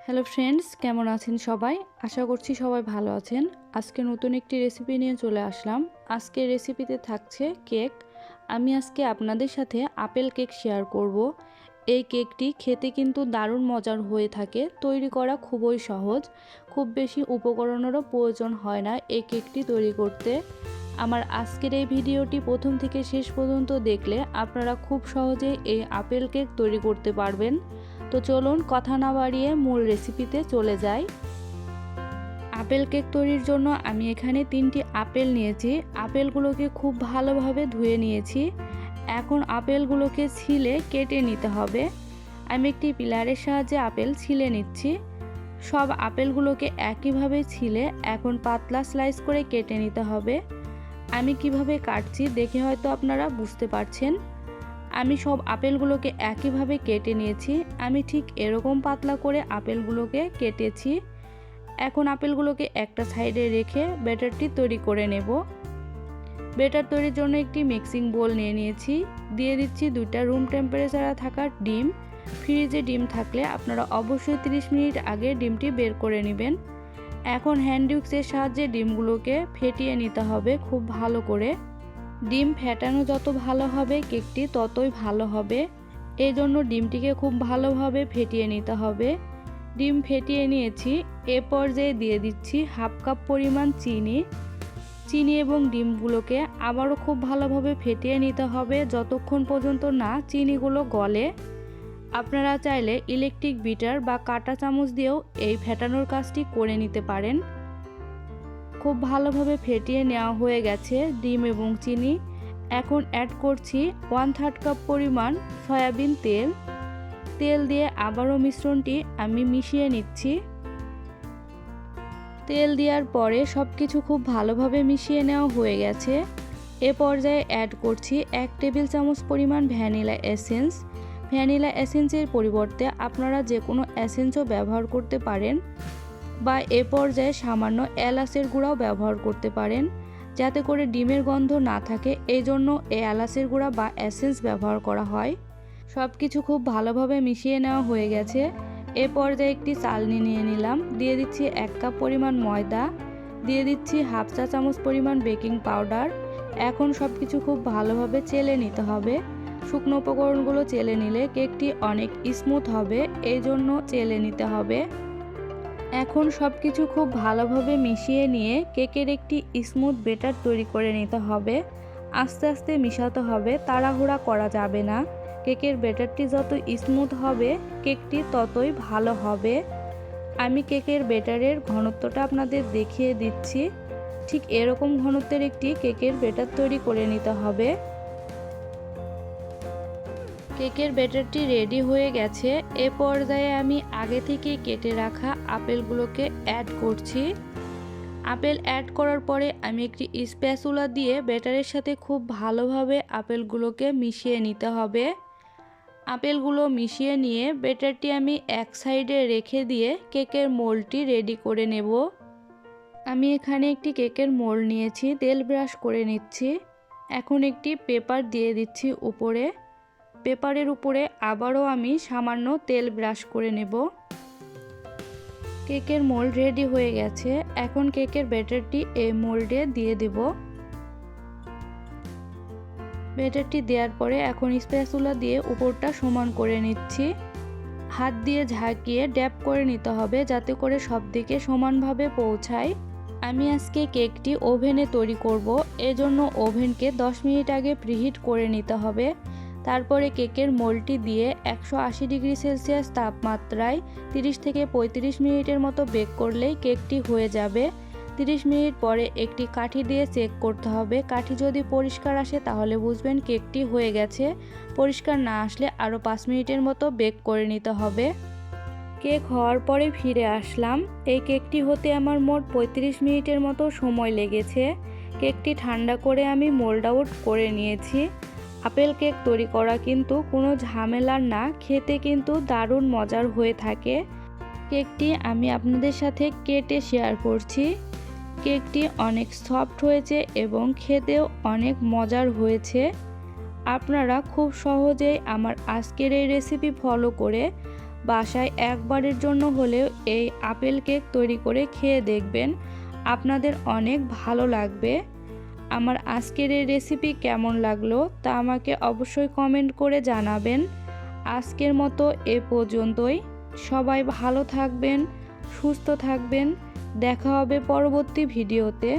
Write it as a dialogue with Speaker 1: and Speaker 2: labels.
Speaker 1: Hello friends, কেমন আছেন সবাই? আশা করছি সবাই ভালো আছেন। আজকে নতুন একটি রেসিপি নিয়ে চলে আসলাম। আজকের রেসিপিতে থাকছে কেক। আমি আজকে আপনাদের সাথে আপেল কেক শেয়ার করব। এই কেকটি খেতে কিন্তু দারুণ মজার হয়ে থাকে। তৈরি করা খুবই সহজ, খুব বেশি উপকরণেরও প্রয়োজন হয় না এই কেকটি তৈরি করতে। আমার আজকের এই ভিডিওটি প্রথম থেকে শেষ পর্যন্ত দেখলে আপনারা খুব সহজেই এই আপেল কেক তৈরি করতে পারবেন। তো চলুন কথা না বাড়িয়ে মূল রেসিপিতে চলে যাই। আপেল কেক তৈরির জন্য আমি এখানে 3টি আপেল নিয়েছি। আপেলগুলোকে খুব ভালোভাবে ধুয়ে নিয়েছি। এখন আপেলগুলোকে ছিলে কেটে নিতে হবে। আমি একটি পিলারের সাহায্যে আপেল ছিলে নিচ্ছি। সব আপেলগুলোকে একইভাবে ছিলে এখন পাতলা স্লাইস করে কেটে নিতে হবে। আমি কিভাবে কাটছি দেখে হয়তো আপনারা বুঝতে পারছেন। আমি সব আপেলগুলোকে একইভাবে কেটে নিয়েছি। আমি ঠিক এরকম পাতলা করে আপেলগুলোকে কেটেছি। এখন আপেলগুলোকে একটা সাইডে রেখে ব্যাটারটি তৈরি করে নেব। ব্যাটার তৈরির জন্য একটি মিক্সিং বোল নিয়ে নিয়েছি। দিয়ে দিচ্ছি 2টা রুম টেম্পারেচারে থাকা ডিম। ফ্রিজে ডিম থাকলে আপনারা অবশ্যই 30 মিনিট আগে ডিমটি বের করে নেবেন। এখন হ্যান্ড উইক্সের সাহায্যে ডিমগুলোকে ফেটিয়ে নিতে হবে খুব ভালো করে। ডিম ফেটানো যত ভালো হবে কেকটি ততই ভালো হবে। এই জন্য ডিমটিকে খুব ভালোভাবে ফেটিয়ে নিতে হবে। ডিম ফেটিয়ে নিয়েছি। এ পর্যায়ে দিয়ে দিচ্ছি হাফ কাপ পরিমাণ চিনি এবং ডিমগুলোকে আবারও খুব ভালোভাবে ফেটিয়ে নিতে হবে যতক্ষণ পর্যন্ত না চিনিগুলো গলে। আপনারা চাইলে ইলেকট্রিক বিটার বা কাঁটা চামচ দিয়েও এই ফেটানোর কাজটি করে নিতে পারেন। খুব ভালোভাবে ফেটিয়ে নেওয়া হয়ে গেছে ডিম এবং চিনি। এখন অ্যাড করছি 1/3 কাপ পরিমাণ সয়াবিন তেল দিয়ে আবারও মিশ্রণটি আমি মিশিয়ে নিচ্ছি। তেল দেওয়ার পরে সব কিছু খুব ভালোভাবে মিশিয়ে নেওয়া হয়ে গেছে। এ পর্যায়ে অ্যাড করছি 1 টেবিল চামচ পরিমাণ ভ্যানিলা এসেন্সের পরিবর্তে আপনারা যে কোনো এসেন্সও ব্যবহার করতে পারেন, বা এ পর্যায়ে সামান্য এলাচের গুঁড়াও ব্যবহার করতে পারেন যাতে করে ডিমের গন্ধ না থাকে। এই জন্য এই এলাচের গুঁড়া বা এসেন্স ব্যবহার করা হয়। সব কিছু খুব ভালোভাবে মিশিয়ে নেওয়া হয়ে গেছে। এ পর্যায়ে একটি চালনি নিয়ে নিলাম। দিয়ে দিচ্ছি 1 কাপ পরিমাণ ময়দা। দিয়ে দিচ্ছি হাফ চা চামচ পরিমাণ বেকিং পাউডার। এখন সব কিছু খুব ভালোভাবে চেলে নিতে হবে। শুকনো উপকরণগুলো চেলে নিলে কেকটি অনেক স্মুথ হবে, এই জন্য চেলে নিতে হবে। এখন সব কিছু খুব ভালোভাবে মিশিয়ে নিয়ে কেকের একটি স্মুথ ব্যাটার তৈরি করে নিতে হবে। আস্তে আস্তে মিশাতে হবে, তাড়াহুড়া করা যাবে না। কেকের ব্যাটারটি যত স্মুথ হবে কেকটি ততই ভালো হবে। আমি কেকের ব্যাটারের ঘনত্বটা আপনাদের দেখিয়ে দিচ্ছি। ঠিক এরকম ঘনত্বের একটি কেকের ব্যাটার তৈরি করে নিতে হবে। কেকের ব্যাটারটি রেডি হয়ে গেছে। এ পর্যায়ে আমি আগে থেকে কেটে রাখা আপেলগুলোকে অ্যাড করছি। আপেল অ্যাড করার পরে আমি একটি স্প্যাচুলা দিয়ে ব্যাটারের সাথে খুব ভালোভাবে আপেলগুলোকে মিশিয়ে নিতে হবে। আপেলগুলো মিশিয়ে নিয়ে ব্যাটারটি আমি এক সাইডে রেখে দিয়ে কেকের মোল্ডটি রেডি করে নেব। আমি এখানে একটি কেকের মোল্ড নিয়েছি, তেল ব্রাশ করে নিচ্ছি। এখন একটি পেপার দিয়ে দিচ্ছি উপরে। পেপারের উপরে আবারও আমি সামান্য তেল ব্রাশ করে নেব। কেকের মোল্ড রেডি হয়ে গেছে। এখন কেকের ব্যাটারটি এই মোল্ডে দিয়ে দেব। ব্যাটারটি দেওয়ার পরে এখন স্প্যাচুলা দিয়ে উপরটা সমান করে নিচ্ছি। হাত দিয়ে ঝাঁকিয়ে ড্যাপ করে নিতে হবে যাতে করে সব দিকে সমানভাবে পৌঁছায়। আমি আজকে কেকটি ওভেনে তৈরি করব, এজন্য ওভেনকে 10 মিনিট আগে প্রিহিট করে নিতে হবে। তারপরে কেকের মোল্ডটি দিয়ে 180 ডিগ্রি সেলসিয়াস তাপমাত্রায় 30 থেকে 35 মিনিটের মতো বেক করলেই কেকটি হয়ে যাবে। 30 মিনিট পরে একটি কাঠি দিয়ে চেক করতে হবে। কাঠি যদি পরিষ্কার আসে তাহলে বুঝবেন কেকটি হয়ে গেছে। পরিষ্কার না আসলে আরও 5 মিনিটের মতো বেক করে নিতে হবে। কেক হওয়ার পরে ফিরে আসলাম। এই কেকটি হতে আমার মোট 35 মিনিটের মতো সময় লেগেছে। কেকটি ঠান্ডা করে আমি মোল্ড আউট করে নিয়েছি। আপেল কেক তৈরি করা কিন্তু কোনো ঝামেলার না, খেতে কিন্তু দারুণ মজার হয়ে থাকে। কেকটি আমি আপনাদের সাথে কেটে শেয়ার করছি। কেকটি অনেক সফট হয়েছে এবং খেতেও অনেক মজার হয়েছে। আপনারা খুব সহজেই আমার আজকের এই রেসিপি ফলো করে বাসায় একবারের জন্য হলেও এই আপেল কেক তৈরি করে খেয়ে দেখবেন, আপনাদের অনেক ভালো লাগবে। আমার আজকের এই রেসিপি কেমন লাগলো তা আমাকে অবশ্যই কমেন্ট করে জানাবেন। আজকের মতো এ পর্যন্তই। সবাই ভালো থাকবেন, সুস্থ থাকবেন। দেখা হবে পরবর্তী ভিডিওতে।